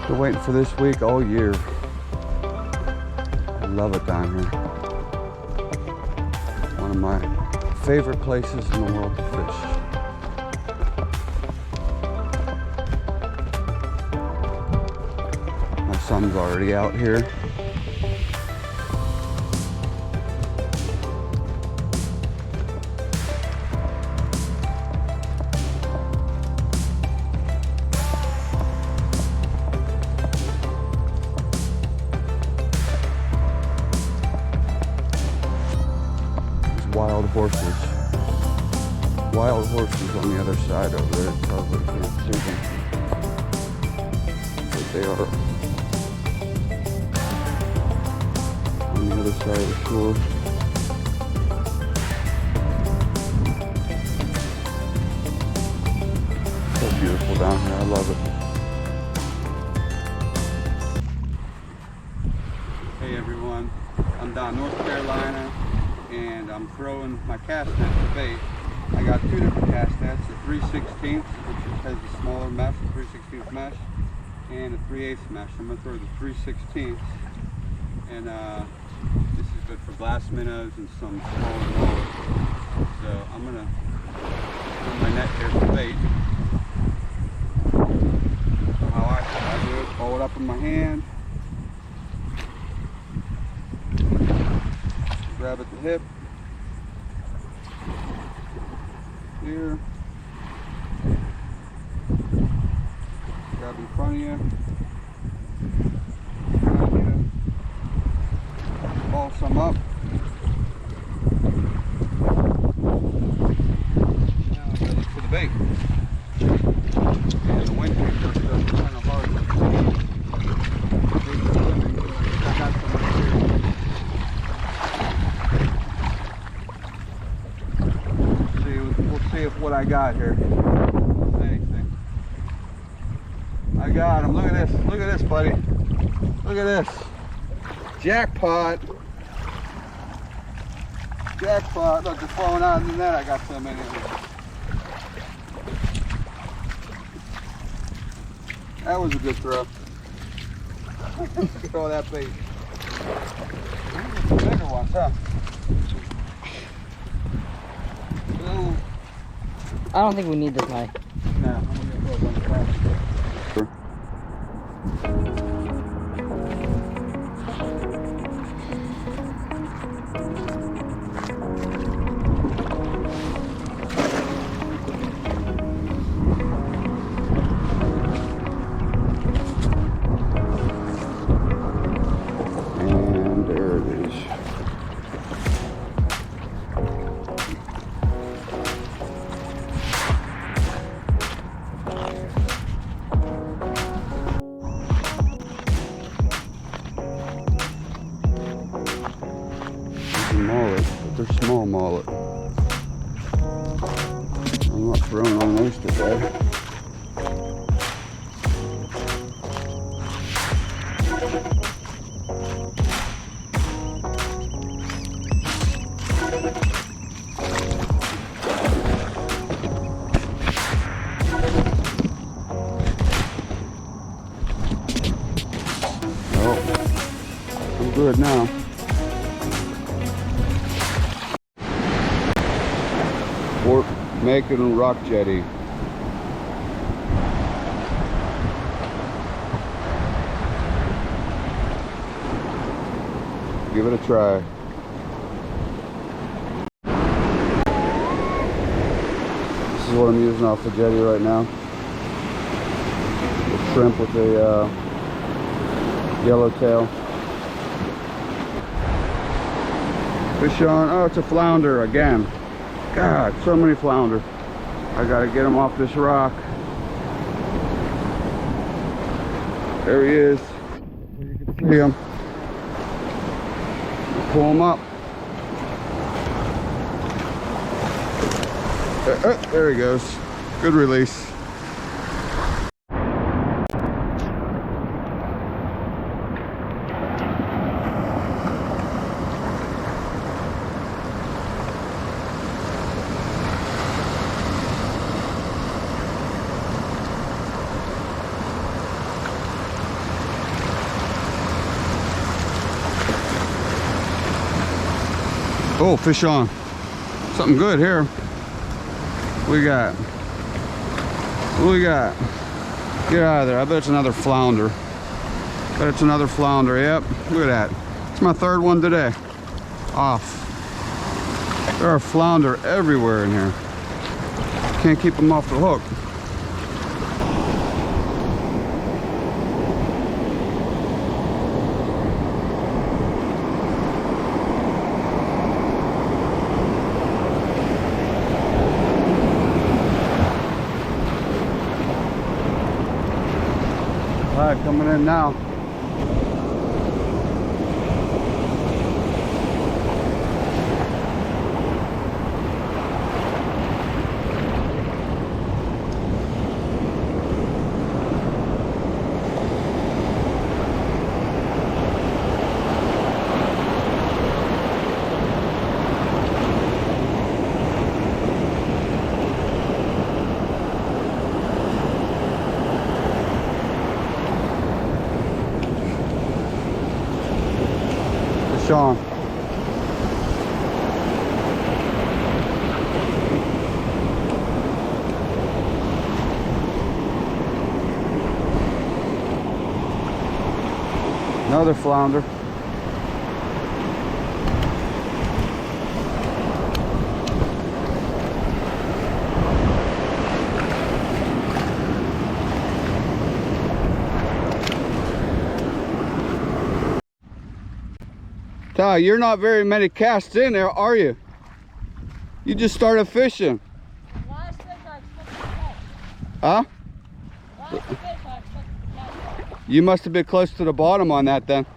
Been waiting for this week all year. I love it down here. One of my favorite places in the world to fish. My son's already out here. Wild horses. Wild horses on the other side over there. Probably can't see them. But they are on the other side of the shore. So beautiful down here. I love it. Hey everyone. I'm down North Carolina. And I'm throwing my cast net to bait. I got two different cast nets, a 3/16, which has a smaller mesh, a 3/16 mesh, and a 3/8 mesh. I'm going to throw the 3/16, and this is good for glass minnows and some smaller molars. So I'm going to throw my net here for bait. So how I do it, pull it up in my hand, grab at the hip, here, grab in front of you, ball some up. Now I'm ready for the bait. And the wind picks up, so it's kind of hard to see. I got some right here. See if what I got here. Anything. I got him. Look at this. Look at this, buddy. Look at this. Jackpot. Jackpot. Look, they're falling out of the net. I got so many of them. That was a good throw. Look at all that bait. Bigger ones, huh? Ooh. I don't think we need this knife. No, I'm gonna go a bunch of plastic. And there it is. Mullet, but they're small mullet. I'm not throwing on those today. Oh, I'm good now. Fort Macon Rock Jetty. Give it a try. This is what I'm using off the jetty right now. The shrimp with a yellowtail. Fish on. Oh, it's a flounder again. God, so many flounder. I gotta get him off this rock. There he is. You can see him. Pull him up. There he goes. Good release. Oh, fish on. Something good here. What we got? What we got? Get out of there. I bet it's another flounder. Bet it's another flounder. Yep. Look at that. It's my third one today. Off. There are flounder everywhere in here. Can't keep them off the hook. All right, coming in now. On. Another flounder. Ty, you're not very many casts in there, are you? You just started fishing. Last fish I expected to catch. Huh? Last fish I expected to catch. You must have been close to the bottom on that then.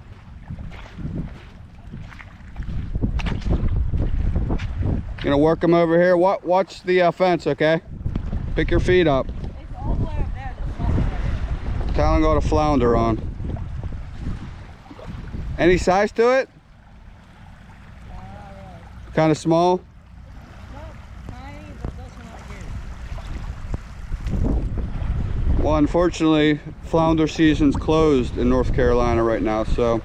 Gonna work them over here. Watch the fence, okay? Pick your feet up. It's all the way up there. Talon got a flounder on. Any size to it? Kind of small. Tiny, but those are not good. Well, unfortunately, flounder season's closed in North Carolina right now, so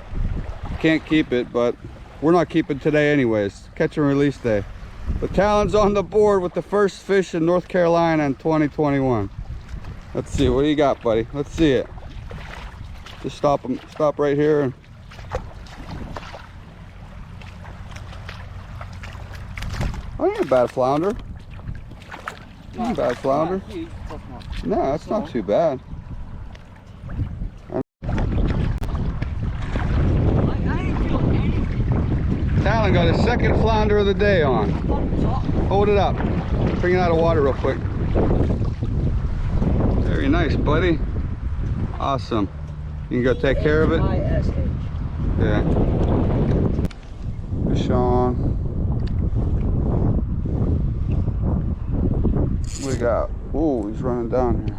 can't keep it, but we're not keeping today anyways. Catch and release day. But Talon's on the board with the first fish in North Carolina in 2021. Let's see, what do you got, buddy? Let's see it. Just stop right here. And oh, ain't a bad flounder. Ain't a bad flounder. No, that's not too bad. Talon got his second flounder of the day on. Hold it up. Bring it out of water real quick. Very nice, buddy. Awesome. You can go take care of it. Yeah. Fish on. What we got? Oh, he's running down here.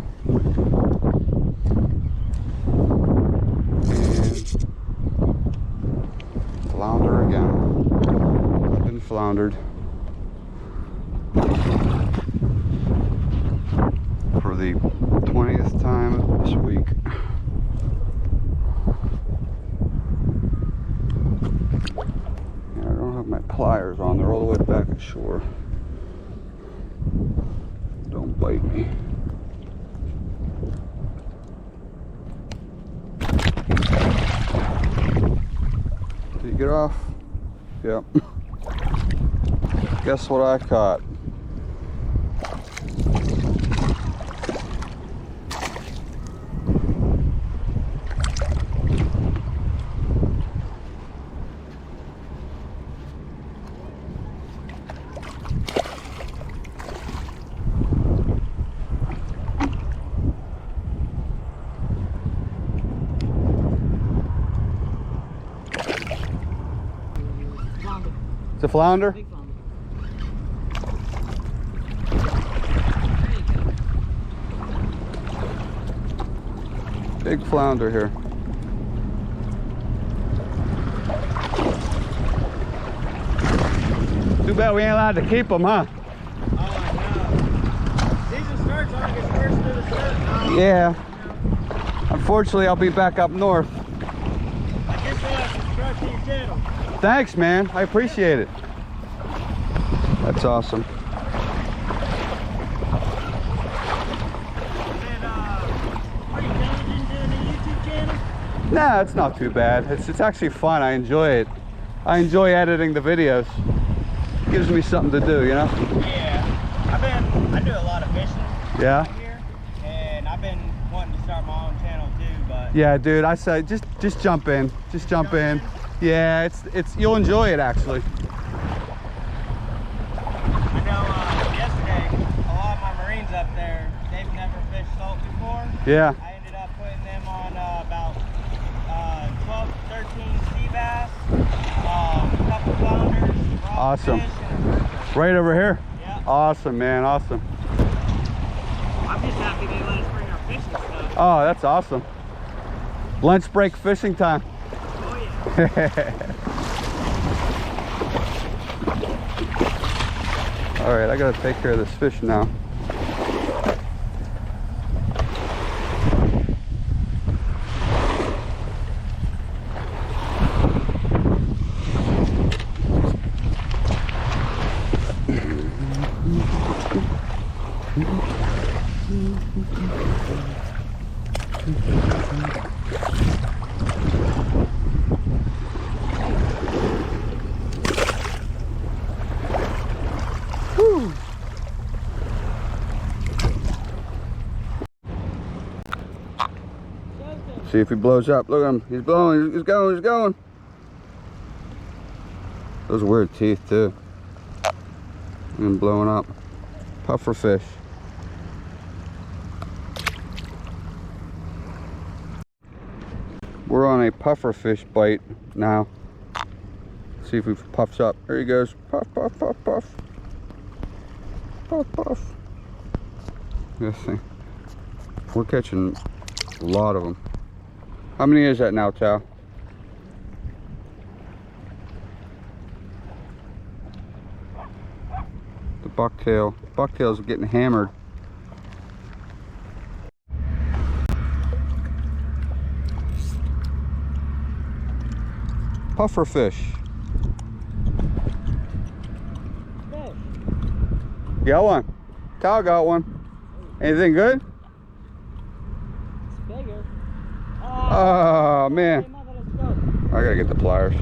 And flounder again. I've been floundered for the 20th time this week. Yeah, I don't have my pliers on. They're all the way back at shore. Don't bite me. Did you get off? Yep. Guess what I caught? It's a flounder? Big flounder. Big flounder here. Too bad we ain't allowed to keep them, huh? Oh, I know. Season starts, I think it's first through the start. Yeah. Unfortunately, I'll be back up north. I guess I'll subscribe to your channel. Thanks, man. I appreciate it. That's awesome. Are you challenging doing a YouTube channel? Nah, it's not too bad. It's actually fun. I enjoy it. I enjoy editing the videos. Gives me something to do, you know? Yeah. I do a lot of fishing. Yeah? Out here, and I've been wanting to start my own channel too, but Yeah, dude, I say just jump in. Just jump in. Yeah, it's you'll enjoy it actually. I know yesterday a lot of my Marines up there, they've never fished salt before. Yeah. I ended up putting them on about 12, 13 sea bass, a couple flounders, Awesome. fish, and a grouper. Right over here. Yeah. Awesome, man. Awesome. I'm just happy they let us bring our fishing stuff. Oh, that's awesome. Lunch break fishing time. Oh yeah. All right, I gotta take care of this fish now. Whew. See if he blows up. Look at him. He's blowing. He's going. He's going. Those weird teeth too. And blowing up. Pufferfish. We're on a pufferfish bite now. See if he puffs up. There he goes. Puff, puff, puff, puff. Puff, puff. This thing. We're catching a lot of them. How many is that now, Tal? The bucktail. Bucktails are getting hammered. Pufferfish. Fish. Got one. Tal got one. Anything good? It's bigger. Oh, man. Hey, mother, let's go. I gotta get the pliers.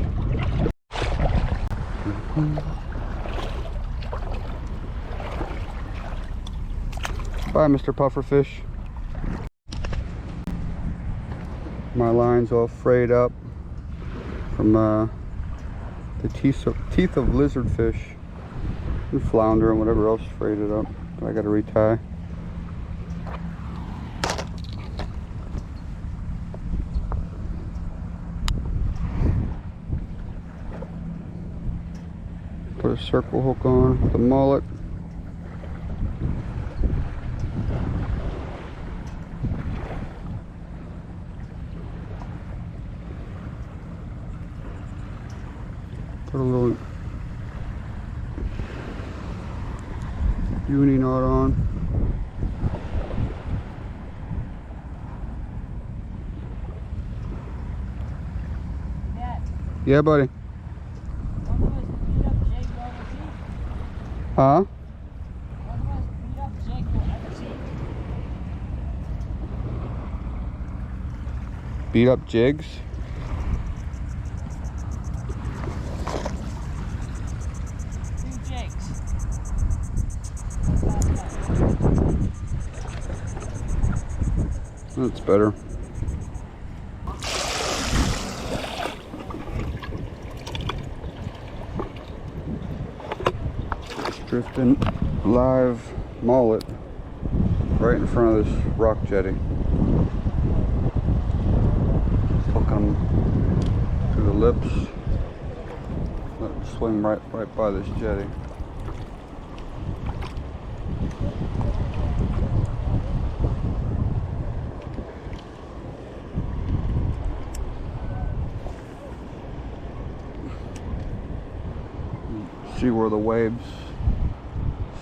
Bye, Mr. Pufferfish. My line's all frayed up from the teeth of lizardfish and flounder and whatever else frayed it up. I gotta retie. Put a circle hook on with the mullet. Put a little uni knot on. Dad, Yeah, buddy. one of us beat up Jake will ever see. Huh? One of us beat up Jake will ever see. Beat up jigs. Two Jakes. That's better. Drifting live mullet right in front of this rock jetty. Hook 'em to the lips. Let it swing right by this jetty. See where the waves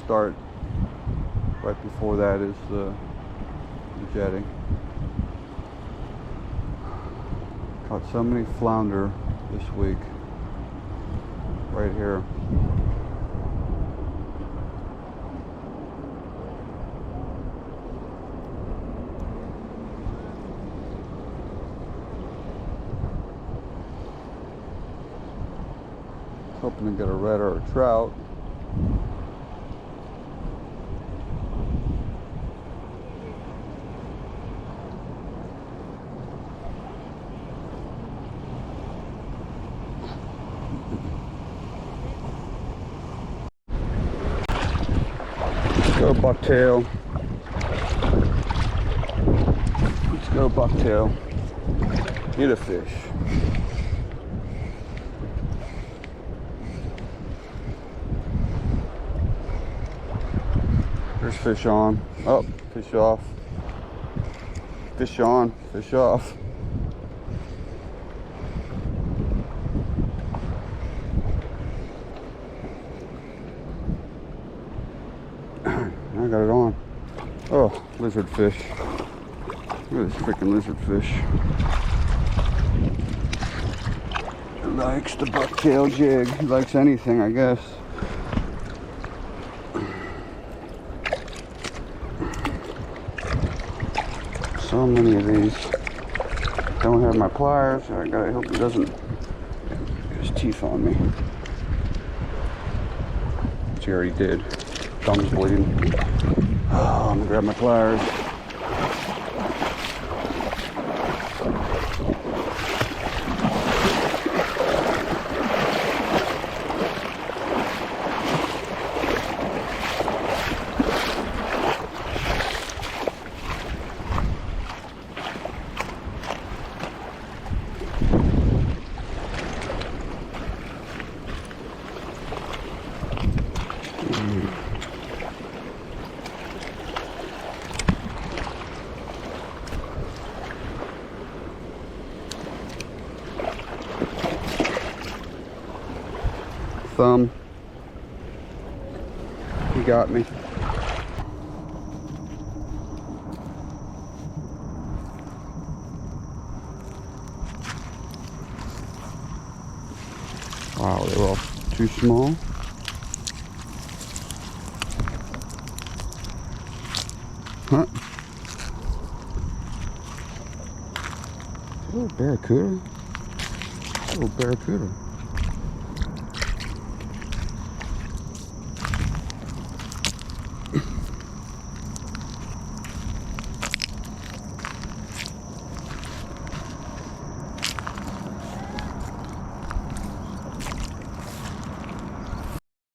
start. Right before that is the jetty. Caught so many flounder this week. Right here. hoping to get a red or a trout. Let's go bucktail. Let's go bucktail. Get a fish. There's fish on. Oh, fish off. Fish on, fish off. I got it on. Oh, lizard fish. Look at this freaking lizard fish. He likes the bucktail jig. He likes anything, I guess. So many of these. Don't have my pliers. I gotta hope he doesn't get his teeth on me. Which he already did. Thumb's bleeding. Oh, I'm gonna grab my pliers. Thumb. He got me. Wow, they were all too small. Huh? Oh, barracuda. Oh, barracuda.